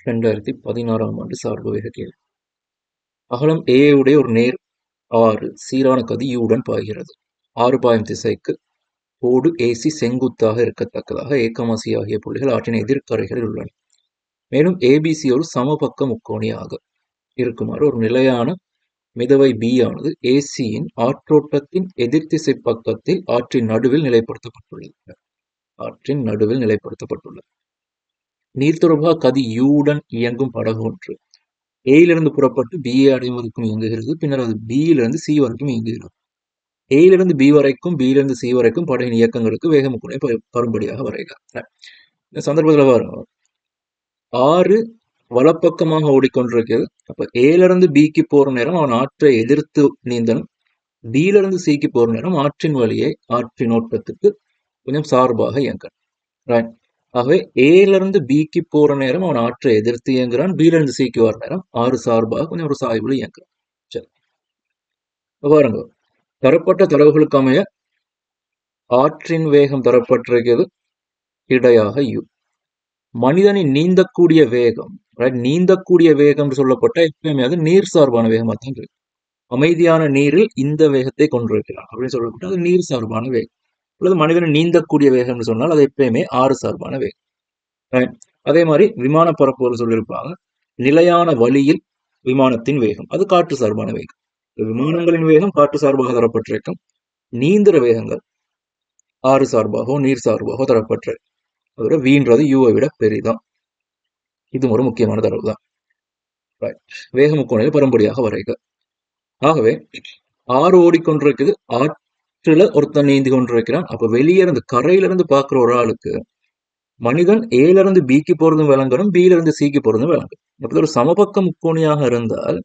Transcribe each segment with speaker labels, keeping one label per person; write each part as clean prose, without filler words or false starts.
Speaker 1: 2016ஆம் ஆண்டு சார்பு வேக கேள்வி. அகலம் A உடைய ஒரு நேர் ஆறு சீரான கதி U உடன் பாய்கிறது. ஆறு பாயும் திசைக்கு கோடு AC செங்குத்தாக இருக்கத்தக்கதாக A, C ஆகிய புள்ளிகள் ஆற்றின் எதிர்க்கரைகளில் உள்ளன. மேலும் ABC ஒரு சமபக்க முக்கோணியாக இருக்குமாறு ஒரு நிலையான மிதவை B ஆனது AC-யின் ஆற்றோட்டத்தின் எதிர்த்திசை பக்கத்தில் ஆற்றின் நடுவில் நிலைப்படுத்தப்பட்டுள்ளது. நீர்த்தொடர்பாக கதி U உடன் இயங்கும் படகு ஒன்று ஏயிலிருந்து புறப்பட்டு பிஏ அடைவதற்கும் இயங்குகிறது. பின்னர் அது பியிலிருந்து சி வரைக்கும் இயங்குகிறது. ஏயிலிருந்து பி வரைக்கும் பியிலிருந்து சி வரைக்கும் படையின் இயக்கங்களுக்கு வேகமுக்குனை பரும்படியாக வரைகிறார். இந்த சந்தர்ப்பத்தில் பாருங்க, ஆறு வலப்பக்கமாக ஓடிக்கொண்டிருக்கிறது. அப்ப ஏலிருந்து பிக்கு போற நேரம் அவன் ஆற்றை எதிர்த்து நீந்தனும். பியிலிருந்து சிக்கு போற நேரம் ஆற்றின் வழியே ஆற்றின் ஓட்டத்துக்கு கொஞ்சம் சார்பாக இயங்கணும். ஆகவே ஏலிருந்து பிக்கு போற நேரம் அவன் ஆற்றை எதிர்த்து இயங்குறான். பியிலிருந்து சிக்கு வர நேரம் ஆறு சார்பாக கொஞ்சம் ஒரு சாய்வுல இயங்குறான். சரி, பாருங்க, தரப்பட்ட தரவுகளுக்கு அமைய ஆற்றின் வேகம் தரப்பட்டிருக்கிறது இடையாக U. மனிதனின் நீந்தக்கூடிய வேகம், நீந்தக்கூடிய வேகம் சொல்லப்பட்ட எப்பயுமே அது நீர் சார்பான வேகமாக தான் இருக்கு. அமைதியான நீரில் இந்த வேகத்தை கொண்டிருக்கிறான் அப்படின்னு சொல்லப்பட்ட அது நீர் சார்பான வேகம். அல்லது மனிதன் நீந்தக்கூடிய வேகம்னு சொன்னால் அது எப்பயுமே ஆறு சார்பான வேகம். அதே மாதிரி விமான பரப்புகள் சொல்லியிருப்பாங்க, நிலையான வழியில் விமானத்தின் வேகம் அது காற்று சார்பான வேகம். விமானங்களின் வேகம் காற்று சார்பாக தரப்பட்டிருக்கும். நீந்திர வேகங்கள் ஆறு சார்பாகவோ நீர் சார்பாகவோ தரப்பட்டிருக்கும். அதோட வீன்றது யூவை விட பெரிதான். இது ஒரு முக்கியமான தரவு தான். வேக முக்கோணில் பரம்படியாக வரைக. ஆகவே ஆறு ஓடிக்கொண்டிருக்குது, ஆற்றுல ஒருத்தன் நீந்தி கொண்டிருக்கிறான். அப்ப வெளியே இருந்து கரையில இருந்து பாக்குற ஒரு ஆளுக்கு மனிதன் ஏல இருந்து பிக்கு போறதும் விளங்கணும், பியில இருந்து சிக்கு போறதும் விளங்கும். அப்படி ஒரு சமபக்க முக்கோணியாக இருந்தால்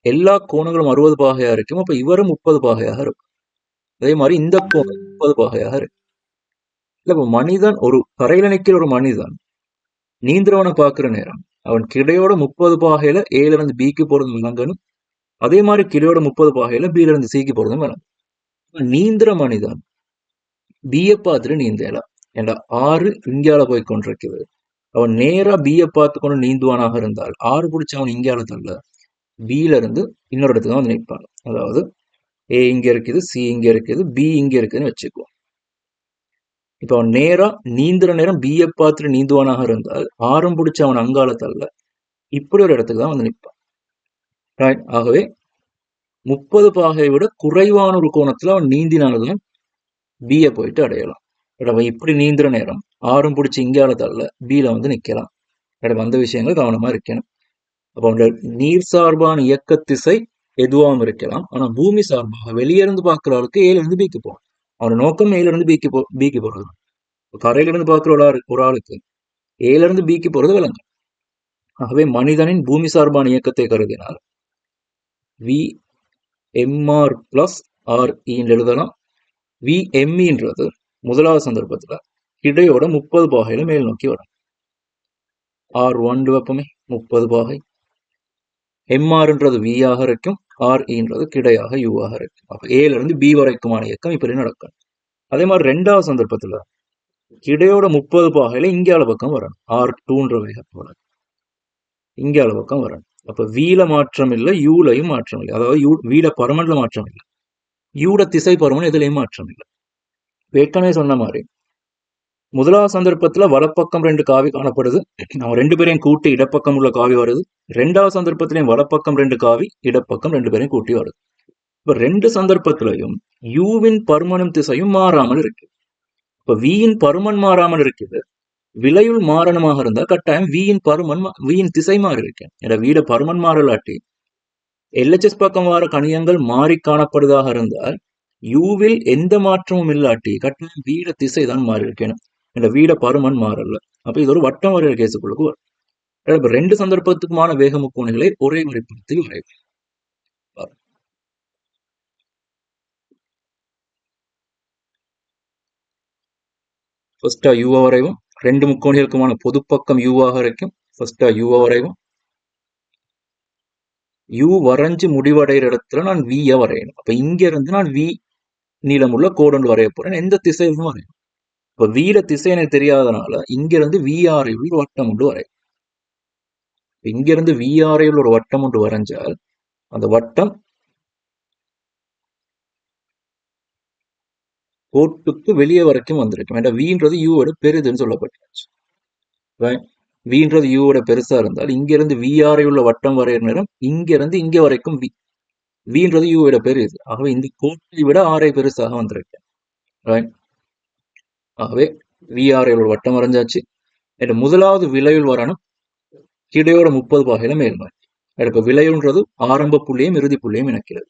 Speaker 1: எல்லா கோணங்களும் 60 பாகையா இருக்கும். அப்ப இவரும் 30 பாகையாக இருக்கும். அதே மாதிரி இந்த கோணம் 30 பாகையாக இருக்கு. இல்ல, இப்ப மனிதன் ஒரு கரையில நிக்கிற ஒரு மனிதன் நீந்திரவனை பாக்குற நேரம் அவன் கிடையோட 30 பாகையில ஏல இருந்து பிக்கு போறதும் விளங்கணும். அதே மாதிரி கிடையோட 30 பாகையில பியில இருந்து சிக்கு போறதும் விளங்கும். நீந்திர மனிதன் பிய பார்த்துட்டு நீந்தலாம். ஏண்டா ஆறு இங்கால போய் கொண்டிருக்குது. அவன் நேரா பிய பார்த்து கொண்டு நீந்துவானாக இருந்தால் ஆறு பிடிச்ச அவன் இங்கால தள்ள பியில இருந்து இன்னொரு இடத்துக்கு வந்து நிற்பான். அதாவது ஏ இங்க இருக்குது, சி இங்க இருக்குது, பி இங்க இருக்குதுன்னு வச்சுக்குவோம். இப்ப அவன் நேரா நீந்துற நேரம் பிய பார்த்துட்டு நீந்துவானாக இருந்தால் ஆறும் பிடிச்ச அவன் அங்கால தள்ள இப்படி ஒரு இடத்துக்கு தான் வந்து நிற்பான். ஆகவே 30 பாகையை விட குறைவான ஒரு கோணத்துல அவன் நீந்தினால்தான் பிய போயிட்டு அடையலாம். அவன் இப்படி நீந்துற நேரம் ஆறும் பிடிச்சி இங்கால தள்ள பியில வந்து நிக்கலாம். அந்த விஷயங்கள் கவனமா இருக்கணும். அப்போ நீர் சார்பான இயக்க திசை எதுவாகவும் இருக்கலாம். ஆனா பூமி சார்பாக வெளியே இருந்து பார்க்கிற ஆளுக்கு ஏல இருந்து பிக்கு போகும். அவனோட நோக்கம் ஏல இருந்து பிக்கு போறது. கரையில இருந்து பார்க்கிற ஒரு ஆளுக்கு ஏல இருந்து பிக்கு போறது விளங்கும். ஆகவே மனிதனின் பூமி சார்பான இயக்கத்தை கருதினால் வி எம்ஆர் பிளஸ் ஆர் எழுதலாம். வி எம்இன்றது முதலாவது சந்தர்ப்பத்துல கிடையோட 30 பாகையில மேல் நோக்கி வரும். R1 வெப்பமே 30 பாகை. எம்ஆர்ன்றது V ஆக இருக்கும், REன்றது கிடையாக U ஆக இருக்கும். அப்ப ஏல இருந்து பி வரைக்குமான இயக்கம் இப்படி நடக்கும். அதே மாதிரி ரெண்டாவது சந்தர்ப்பத்துல கிடையோட 30 பாகையில இங்கால பக்கம் வரணும். R2ன்ற வேகத்தோட இங்கால பக்கம் வரணும். அப்ப வீல மாற்றம் இல்லை, யூலையும் மாற்றம் இல்லை. அதாவது வீட பருமன்ல மாற்றம் இல்லை, யூட திசை பருமன் எதுலையும் மாற்றம் இல்லை. ஏற்கனவே சொன்ன மாதிரி முதலாவது சந்தர்ப்பத்துல வலப்பக்கம் 2 காவி காணப்படுது. நம்ம 2 பேரையும் கூட்டி இடப்பக்கம் உள்ள காவி வருது. ரெண்டாவது சந்தர்ப்பத்திலையும் வலப்பக்கம் 2 காவி, இடப்பக்கம் 2 பேரையும் கூட்டி வருது. இப்ப 2 சந்தர்ப்பத்திலையும் யூவின் பருமனும் திசையும் மாறாமல் இருக்கு. இப்ப வியின் பருமன் மாறாமல் இருக்குது, விலையுள் மாறணுமாக இருந்தால் கட்டாயம் வியின் திசை மாறி இருக்கேன். வீட பருமன் மாறலாட்டி LHS பக்கம் வார கணியங்கள் மாறி காணப்படுவதாக இருந்தால் யூவில் எந்த மாற்றமும் இல்லாட்டி கட்டாயம் வீட திசை தான் மாறி இருக்கணும். வீட பருமன் மாறல. அப்ப இது ஒரு வட்டம் வரைகிற கேஸுக்குள்ளுக்கு வரும். 2 சந்தர்ப்பத்துக்குமான வேக முக்கோணிகளை ஒரே வரைபடத்தில் வரைவோம். ஃபர்ஸ்டா யூ வரைவோம். 2 முக்கோணிகளுக்குமான பொது பக்கம் யூவாக இருக்கும். ஃபர்ஸ்டா யூ வரைவோம். யூ வரைஞ்சு முடிவடைகிற இடத்துல நான் விய வரையணும். அப்ப இங்க இருந்து நான் வி நீளமுள்ள கோடு வரைய போறேன். எந்த திசையிலும் வரையணும். இப்ப வீட திசை எனக்கு தெரியாதனால இங்க இருந்து VR வட்டம் ஒன்று வரையும். இங்கிருந்து விஆர்ஐயில் ஒரு வட்டம் ஒன்று வரைஞ்சால் அந்த வட்டம் கோட்டுக்கு வெளியே வரைக்கும் வந்திருக்கும். ஏன்னா வின்றது யூவோட பெரிதுன்னு சொல்லப்பட்டுச்சு. வின்றது யூவோட பெருசா இருந்தால் இங்கிருந்து விஆர்ஐ உள்ள வட்டம் வரைகிற நேரம் இங்கிருந்து இங்க வரைக்கும் வின்றது யூவோட பெரிது. ஆகவே இந்த கோட்டை விட ஆரை பெருசாக வந்திருக்கு. ஆகவே விஆர்ஐ ஒரு வட்டம் வரைஞ்சாச்சு. முதலாவது விளைவில் வரணும் கிடையோட 30 பாகையில மேல்மாய். இப்ப விளைவுன்றது ஆரம்ப புள்ளியும் இறுதி புள்ளியும் இணைக்கிறது.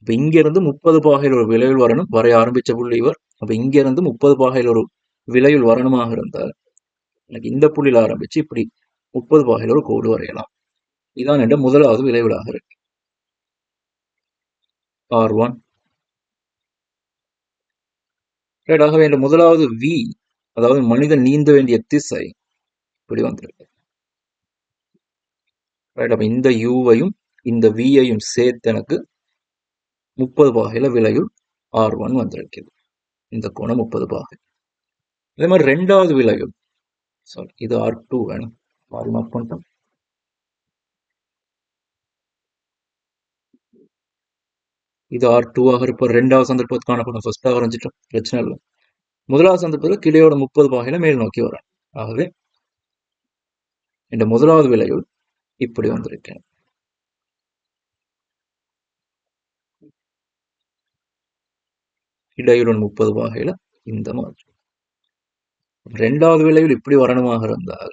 Speaker 1: இப்ப இங்க இருந்து 30 பாகையில் ஒரு விளைவில் வரணும், வரைய ஆரம்பிச்ச புள்ளி இவர். அப்ப இங்க இருந்து 30 பாகையில் ஒரு விளைவில் வரணுமாக இருந்தால் எனக்கு இந்த புள்ளியில் ஆரம்பிச்சு இப்படி 30 பாகையில் ஒரு கோடு வரையலாம். இதான் என்ற முதலாவது விளைவிலாக இருக்கு. R1. ஆகவே என்ற முதலாவது V, அதாவது மனிதன் நீந்த வேண்டிய திசை இப்படி வந்திருக்கு. அப்ப இந்த யூவையும் இந்த வியையும் சேர்த்து எனக்கு 30 பாகையில விளைவில் R1 வந்திருக்குது. இந்த கோணம் 30 பாகை. அதே மாதிரி ரெண்டாவது விளைவில், சாரி இது R2 வேணும், மார்க் பண்ணிட்டோம். இது R2 ஆக இருப்ப ரெண்டாவது சந்தர்ப்பத்துக்கு காணப்படும். ஃபர்ஸ்டா வரைஞ்சிட்டோம், பிரச்சனை இல்லை. முதலாவது சந்தர்ப்பத்தில் கிடையோட 30 பாகையில மேல் நோக்கி வரும். ஆகவே இந்த முதலாவது விளைவில் இப்படி வந்திருக்கேன். இடையுடன் 30 பாகையில இந்த மாதிரி. ரெண்டாவது விளைவில் இப்படி வரணுமாக இருந்தால்,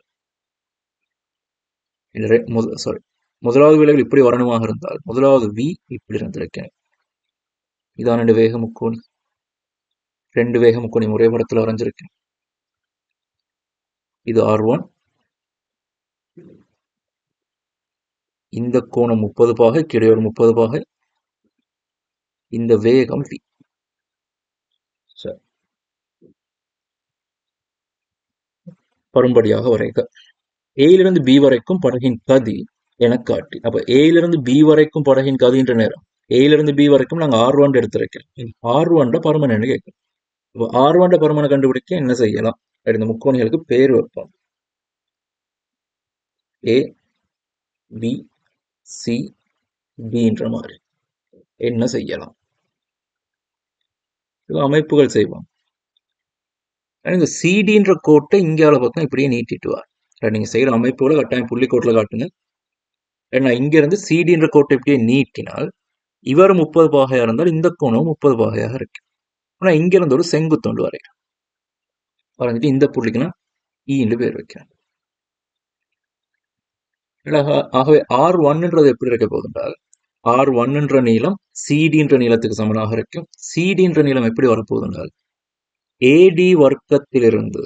Speaker 1: முதலாவது விளைவில் இப்படி வரணுமாக இருந்தால் முதலாவது V இப்படி இருந்திருக்கேன். இதான் ரெண்டு வேக முக்கோணி. ரெண்டு வேக முக்கோணி ஒரே படத்தில் வரைஞ்சிருக்கேன். இது R1. இந்த கோணம் 30 பாகை, கிடையோடு 30 பாகை. இந்த வேகம் V. பரும்படியாக வரைக. ஏயிலிருந்து பி வரைக்கும் படகின் கதி என காட்டி. அப்ப ஏயிலிருந்து பி வரைக்கும் படகின் கதின்ற நேரம் ஏயிலிருந்து பி வரைக்கும் நாங்க R1 எடுத்திருக்கோம். R1 பருமன் என்ன கேட்கும். இப்போ R1 பருமனை கண்டுபிடிக்க என்ன செய்யலாம்? இந்த முக்கோணிகளுக்கு பேர் வைப்போம். ஏ பி சி டின்ற மாதிரி என்ன செய்யலாம்? அமைப்புகள் செய்வோம். இந்த சிடின்ற கோட்டை இங்கால பக்கம் இப்படியே நீட்டிட்டுவார். நீங்க செய்யற அமைப்போட கட்டாயம் புள்ளிக்கோட்டில் காட்டுங்க. ஏன்னா இங்க இருந்து சிடின்ற கோட்டை இப்படியே நீட்டினால் இவர் 30 பாகையா இருந்தால் இந்த கோணம் 30 பாகையாக இருக்கு. ஆனா இங்க இருந்து ஒரு செங்குத்தொண்டு வரைகிறேன். வரைஞ்சிட்டு இந்த புள்ளிக்கு நான் ஈன்னு பேர் வைக்கிறேன். ஆகவே R1ன்றது எப்படி இருக்க போகுதுன்றால் R1ன்ற நீளம் சிடின்ற நீளத்துக்கு சமனாக இருக்கும். சிடின்ற நீளம் எப்படி வரப்போகுதுன்றால் ஏடி வர்க்கத்திலிருந்து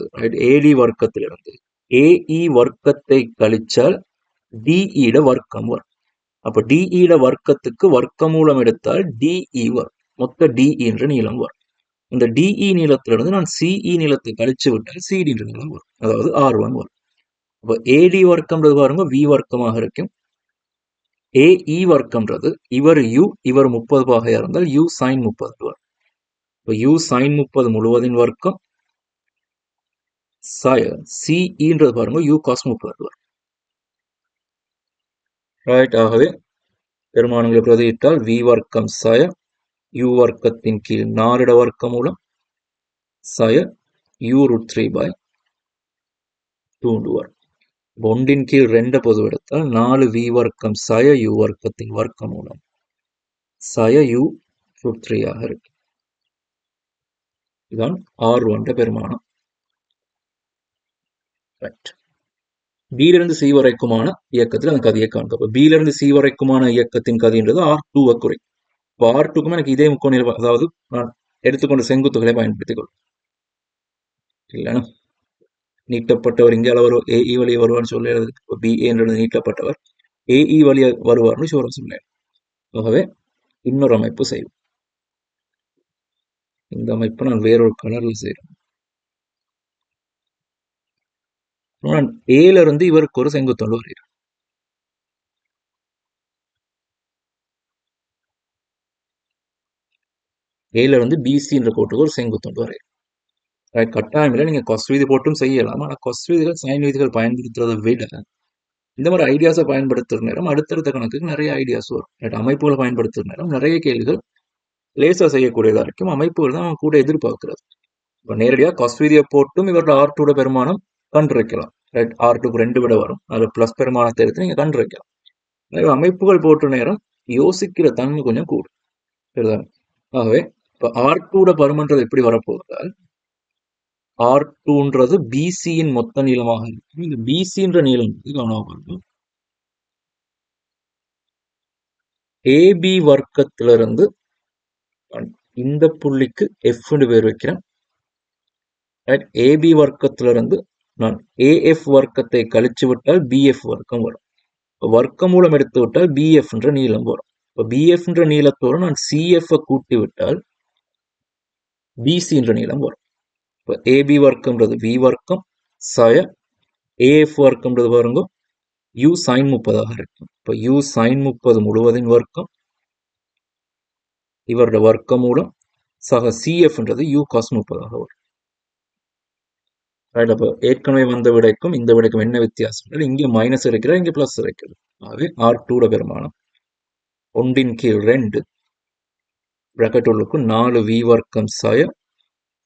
Speaker 1: ஏஇ வர்க்கத்தை கழிச்சால் டிஇட வர்க்கம் வரும். அப்ப டிஇட வர்க்கத்துக்கு வர்க்கமூலம் எடுத்தால் டிஇ வரும். மொத்த டிஇ என்ற நீளம் வரும். இந்த டிஇ நீளத்திலிருந்து நான் சிஇ நீளத்தை கழிச்சு விட்டால் சிடி என்ற நீளம் வரும். அதாவது R1 வரும். அப்ப ஏடி வர்க்கம்ன்றது பாருங்க வி வர்க்கமாக இருக்கும். ஏஇ வர்க்கம்ன்றது இவர் யூ, இவர் 30 பாகையா இருந்தால் யூ சைன் 30 வரும். இப்போ யூ சைன் 30 முழுவதின் வர்க்கம் சிஇன்றது பாருங்க யூ காஸ் 30 வரும். ரைட். ஆகவே பெருமானங்களை பிரதியிட்டால் வி வர்க்கம் சய யூ வர்க்கத்தின் கீழ் 4 வர்க்கம் மூலம் சய யூ ரூட் 3/2 வரும். 1 கீழ் 2 பொது எடுத்தால் 4 வி வர்க்கம் சய யூ வர்க்கத்தின் வர்க்கம் மூலம் சய யூ ரூட் 3 ஆக இருக்கு. இதுதான் R1 பெருமானம். ரைட். பியிலிருந்து சி வரைக்குமான இயக்கத்தில் அந்த கதியை காண்க. பியிலிருந்து சி வரைக்குமான இயக்கத்தின் கதின்றது R2 குறை. இப்போ R2க்கும் எனக்கு இதே முக்கோணியில், அதாவது நான் எடுத்துக்கொண்ட செங்குத்துகளை பயன்படுத்திக் கொள்ளும். இல்லைன்னா நீட்டப்பட்டவர் இங்கே அளவு ஏஇ வழியை வருவார்னு சொல்லுறது. இப்போ பிஏன்றது நீட்டப்பட்டவர் ஏஇ வழியை வருவார்னு சொல்ல. ஆகவே இன்னொரு அமைப்பு செய்வோம். இந்த அமைப்பு நான் வேறொரு கலர்ல செய்யறேன். நான் ஏல இருந்து இவருக்கு ஒரு செங்குத்தொண்டு வரைகிறேன். ஏல இருந்து பிசின்ற கோட்டுக்கு ஒரு செங்குத்தொண்டு வரைகிறேன். கட்டாயம் இல்லை, நீங்க கொஸ்ட் விதி போட்டும் செய்யலாம். ஆனா கொஸ்ட் விதிகள் சைன் விதிகள் பயன்படுத்துறதை விட இந்த மாதிரி ஐடியாஸை பயன்படுத்துகிற நேரம் அடுத்தடுத்த கணக்குக்கு நிறைய ஐடியாஸ் வரும். அமைப்புகளை பயன்படுத்துகிற நேரம் நிறைய கேள்விகள் லேசாக செய்யக்கூடியதாக இருக்கும். அமைப்புகள் தான் அவன் கூட எதிர்பார்க்கிறது. இப்போ நேரடியாக காஸ்ட் வீதியை போட்டும் இவரோட R2 பெருமானம் கண்டுரைக்கலாம். ரைட், R2க்கு 2 விட வரும். அதில் ப்ளஸ் பெருமானத்தை எடுத்து நீங்கள் கண்டுரைக்கலாம். அமைப்புகள் போட்ட நேரம் யோசிக்கிற தன்மை கொஞ்சம் கூடும். சரிதான்? ஆகவே இப்போ R2 பருமன்றது எப்படி வரப்போகுதால் R2ன்றது BCயின் மொத்த நீளமாக இருக்கும். இந்த BCன்ற நீளம் கவனமாக AB வர்க்கத்திலிருந்து இந்த புள்ளிக்கு F பேர் வைக்கிறேன். AB வர்க்கத்திலிருந்து நான் AF வர்க்கத்தை கழிச்சு விட்டால் BF வர்க்கம் வரும். வர்க்கமூலம் எடுத்து விட்டால் BF என்ற நீளம் வரும். இப்போ BF என்ற நீளத்தோடு நான் CF கூட்டி விட்டால் BC என்ற நீளம் வரும். இப்போ AB வர்க்கம்ன்றது V வர்க்கம் சய AF வர்க்கம்ன்றது பாருங்க U sin 30 இருக்கும். இப்போ U sin 30 முழுவதின் வர்க்கம் இவருடைய வர்க்கமூலம் சக CFன்றது U cos 30 வரும். அப்போ ஏற்கனவே வந்த விடைக்கும் இந்த விடைக்கும் என்ன வித்தியாசம்? இங்கே மைனஸ் இருக்கிறது, இங்கே பிளஸ் இருக்கிறது. ஆகவே R2 பெருமானம் 1/2 பிராக்கெட் உள்ளுக்கு 4V வர்க்கம் சய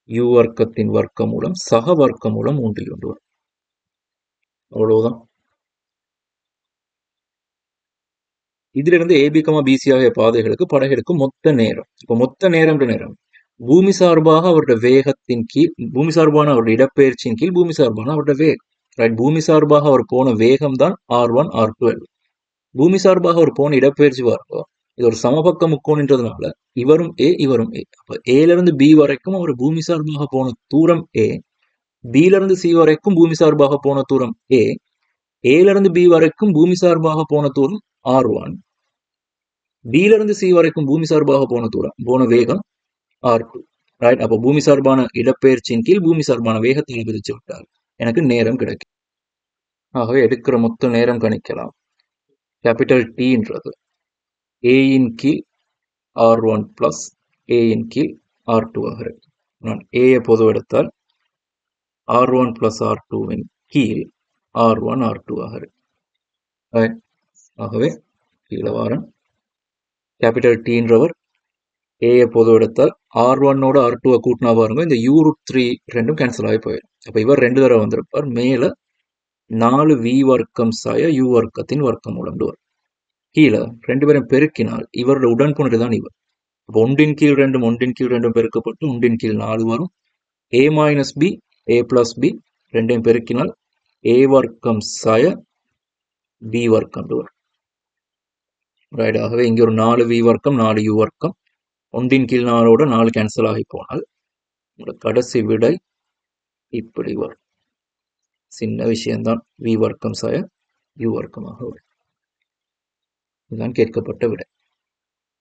Speaker 1: U வர்க்கத்தின் வர்க்கமூலம் சக வர்க்கமூலம் 3 வரும். அவ்வளவுதான். இதிலிருந்து AB, BC ஆகிய பாதைகளுக்கு படைகளுக்கு மொத்த நேரம். இப்போ மொத்த நேரம் பூமி சார்பாக அவருடைய வேகத்தின் கீழ், பூமி சார்பான அவருடைய இடப்பெயர்ச்சியின் கீழ் பூமி சார்பான அவருடைய வேகம். ரைட், பூமி சார்பாக அவர் போன வேகம் தான் R1 R2. பூமி சார்பாக அவர் போன இடப்பெயர்ச்சி பாருங்க, இது ஒரு சமபக்க முக்கோணன்றதுனால இவரும் A இவரும் A. அப்ப Aலிருந்து B வரைக்கும் அவர் பூமி சார்பாக போன தூரம் A, Bலிருந்து C வரைக்கும் பூமி சார்பாக போன தூரம் A, Aலிருந்து B வரைக்கும் பூமி சார்பாக போன தூரம் R1, Bலிருந்து C வரைக்கும் பூமி சார்பாக போன வேகம் R2. ரைட், அப்போ பூமி சார்பான இடப்பெயர்ச்சியின் கீழ் பூமி சார்பான வேகத்தை பிரித்து விட்டால் எனக்கு நேரம் கிடைக்கும். ஆகவே எடுக்கிற மொத்த நேரம் கணிக்கலாம். கேபிட்டல் Tன்றது Aயின் கீழ் R1 பிளஸ் Aயின் கீழ் R2 ஆக இருக்கு. நான் Aயை பொது எடுத்தால் R1 பிளஸ் R2வின் கீழ் R1 R2 ஆக இருக்கு. ஆகவே கீழே வாரம் கேபிட்டல் Tன்றவர் Aயை பொது எடுத்தால் R1ஓட R2 கூட்டினா பாருங்க, இந்த U√3 ரெண்டும் கேன்சல் ஆகி போயிடும். அப்போ இவர் 2 தடவை வந்திருப்பார். மேலே 4V வர்க்கம் சாய U வர்க்கத்தின் வர்க்கம் மூலம் வரும். கீழே 2 பேரும் பெருக்கினால் இவரோட உடன்புணர் தான் இவர். அப்போ 1/2 1/2 பெருக்கப்பட்டு 1/4 வரும். A minus B A plus B ரெண்டையும் பெருக்கினால் A வர்க்கம் சாய B வர்க்கம் வரும். ரைட், ஆகவே இங்கே ஒரு 4V வர்க்கம் 4U வர்க்கம் 1/4 4 கேன்சல் ஆகி போனால் கடைசி விடை இப்படி வரும். சின்ன விஷயம்தான், V வர்க்கம் சாய U வர்க்கமாக வரும். இதுதான் கேட்கப்பட்ட விடை.